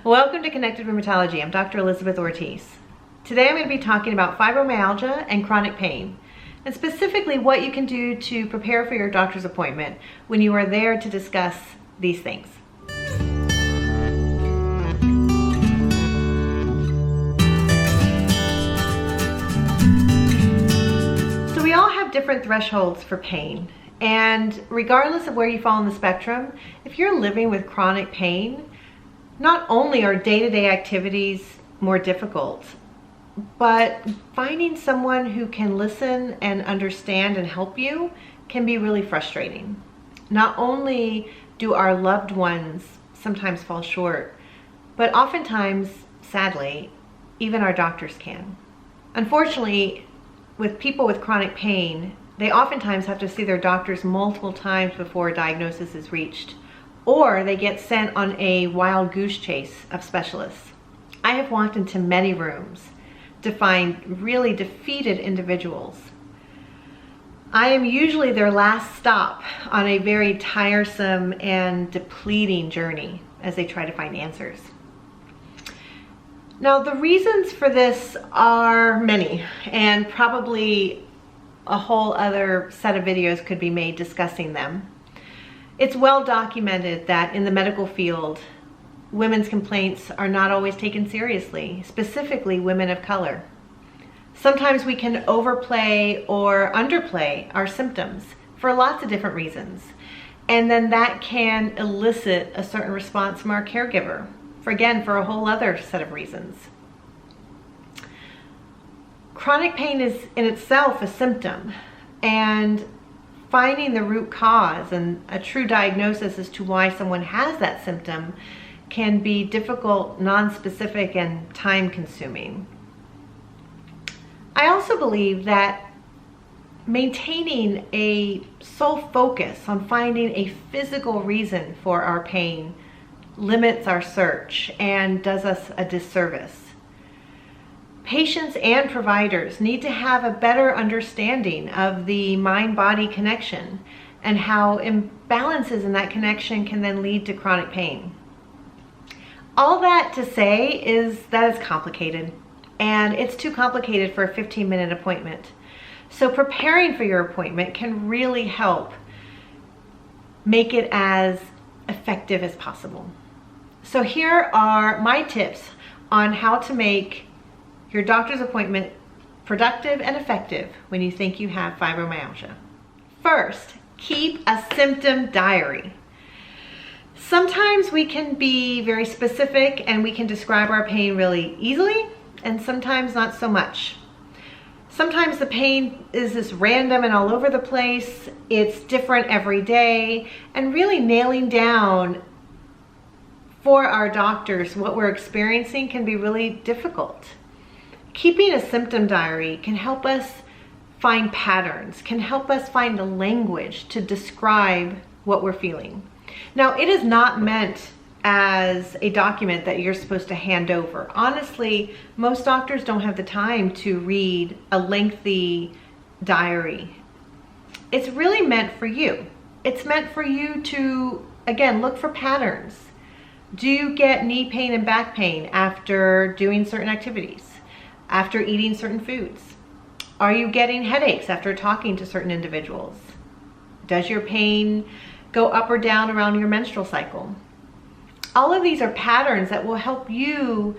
Welcome to Connected Rheumatology. I'm Dr. Elizabeth Ortiz. Today I'm going to be talking about fibromyalgia and chronic pain, and specifically what you can do to prepare for your doctor's appointment when you are there to discuss these things. So we all have different thresholds for pain, and regardless of where you fall on the spectrum, if you're living with chronic pain, not only are day-to-day activities more difficult, but finding someone who can listen and understand and help you can be really frustrating. Not only do our loved ones sometimes fall short, but oftentimes, sadly, even our doctors can. Unfortunately, with people with chronic pain, they oftentimes have to see their doctors multiple times before a diagnosis is reached, or they get sent on a wild goose chase of specialists. I have walked into many rooms to find really defeated individuals. I am usually their last stop on a very tiresome and depleting journey as they try to find answers. Now, the reasons for this are many, and probably a whole other set of videos could be made discussing them. It's well documented that in the medical field, women's complaints are not always taken seriously, specifically women of color. Sometimes we can overplay or underplay our symptoms for lots of different reasons, and then that can elicit a certain response from our caregiver, for a whole other set of reasons. Chronic pain is in itself a symptom, and finding the root cause and a true diagnosis as to why someone has that symptom can be difficult, non-specific, and time-consuming. I also believe that maintaining a sole focus on finding a physical reason for our pain limits our search and does us a disservice. Patients and providers need to have a better understanding of the mind-body connection and how imbalances in that connection can then lead to chronic pain. All that to say is that it's complicated, and it's too complicated for a 15-minute appointment. So preparing for your appointment can really help make it as effective as possible. So here are my tips on how to make your doctor's appointment productive and effective when you think you have fibromyalgia. First, keep a symptom diary. Sometimes we can be very specific and we can describe our pain really easily, and sometimes not so much. Sometimes the pain is this random and all over the place, it's different every day, and really nailing down for our doctors what we're experiencing can be really difficult. Keeping a symptom diary can help us find patterns, can help us find the language to describe what we're feeling. Now, it is not meant as a document that you're supposed to hand over. Honestly, most doctors don't have the time to read a lengthy diary. It's really meant for you. It's meant for you to, again, look for patterns. Do you get knee pain and back pain after doing certain activities? After eating certain foods? Are you getting headaches after talking to certain individuals? Does your pain go up or down around your menstrual cycle? All of these are patterns that will help you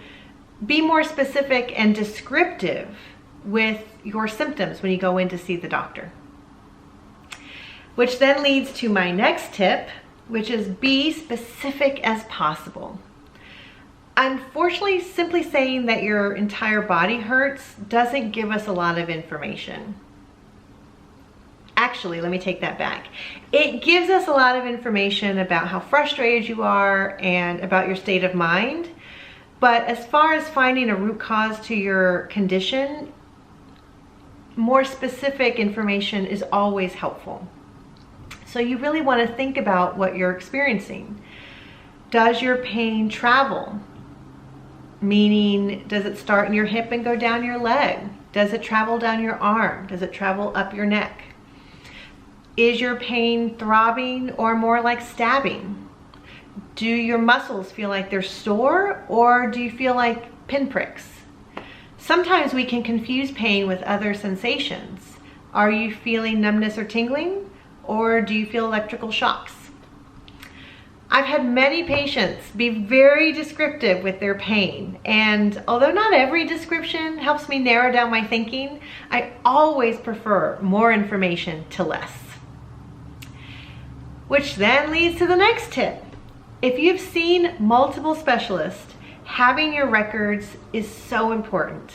be more specific and descriptive with your symptoms when you go in to see the doctor. Which then leads to my next tip, which is be specific as possible. Unfortunately, simply saying that your entire body hurts doesn't give us a lot of information. Actually, let me take that back. It gives us a lot of information about how frustrated you are and about your state of mind. But as far as finding a root cause to your condition, more specific information is always helpful. So you really want to think about what you're experiencing. Does your pain travel? Meaning, does it start in your hip and go down your leg? Does it travel down your arm? Does it travel up your neck? Is your pain throbbing or more like stabbing? Do your muscles feel like they're sore, or do you feel like pinpricks? Sometimes we can confuse pain with other sensations. Are you feeling numbness or tingling, or do you feel electrical shocks? I've had many patients be very descriptive with their pain, and although not every description helps me narrow down my thinking, I always prefer more information to less. Which then leads to the next tip. If you've seen multiple specialists, having your records is so important.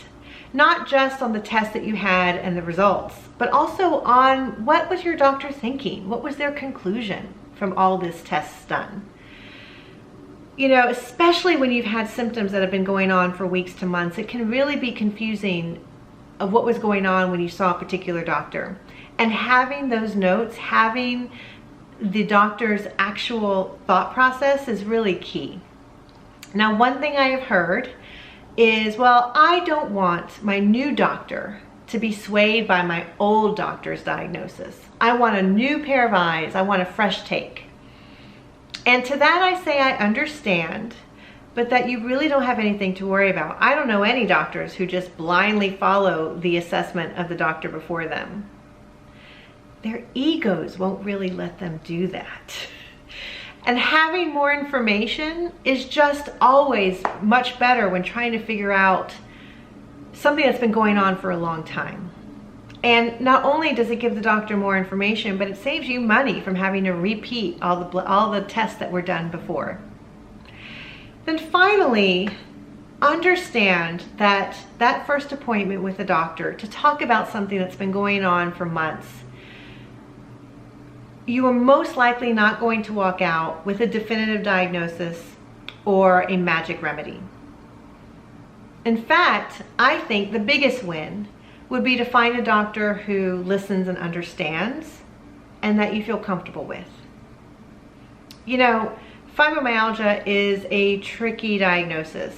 Not just on the tests that you had and the results, but also on what was your doctor thinking? What was their conclusion from all this tests done? You know, especially when you've had symptoms that have been going on for weeks to months, it can really be confusing of what was going on when you saw a particular doctor. And having those notes, having the doctor's actual thought process is really key. Now, one thing I have heard is, well, I don't want my new doctor to be swayed by my old doctor's diagnosis. I want a new pair of eyes. I want a fresh take. And to that I say I understand, but that you really don't have anything to worry about. I don't know any doctors who just blindly follow the assessment of the doctor before them. Their egos won't really let them do that. And having more information is just always much better when trying to figure out something that's been going on for a long time. And not only does it give the doctor more information, but it saves you money from having to repeat all the tests that were done before. Then finally, understand that that first appointment with the doctor to talk about something that's been going on for months, you are most likely not going to walk out with a definitive diagnosis or a magic remedy. In fact, I think the biggest win would be to find a doctor who listens and understands and that you feel comfortable with. You know, fibromyalgia is a tricky diagnosis.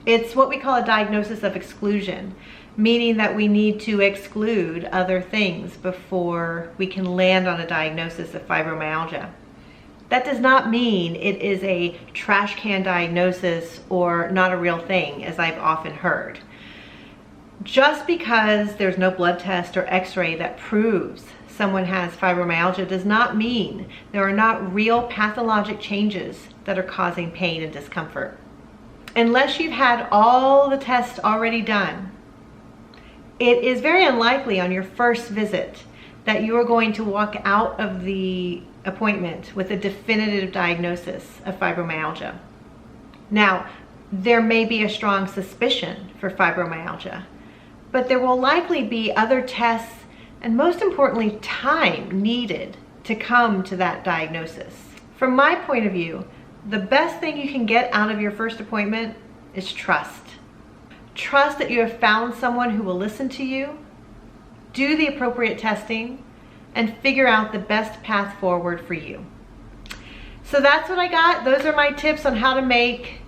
It's what we call a diagnosis of exclusion, meaning that we need to exclude other things before we can land on a diagnosis of fibromyalgia. That does not mean it is a trash can diagnosis or not a real thing, as I've often heard. Just because there's no blood test or x-ray that proves someone has fibromyalgia does not mean there are not real pathologic changes that are causing pain and discomfort. Unless you've had all the tests already done, it is very unlikely on your first visit that you are going to walk out of the appointment with a definitive diagnosis of fibromyalgia. Now, there may be a strong suspicion for fibromyalgia, but there will likely be other tests and, most importantly, time needed to come to that diagnosis. From my point of view, the best thing you can get out of your first appointment is trust. Trust that you have found someone who will listen to you, do the appropriate testing, and figure out the best path forward for you. So that's what I got. Those are my tips on how to make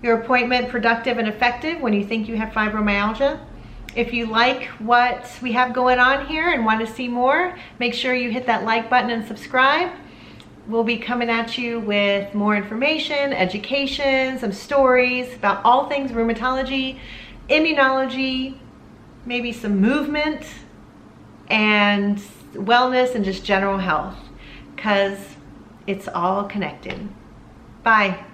your appointment productive and effective when you think you have fibromyalgia. If you like what we have going on here and want to see more, make sure you hit that like button and subscribe. We'll be coming at you with more information, education, some stories about all things rheumatology, immunology, maybe some movement, and wellness, and just general health, because it's all connected. Bye.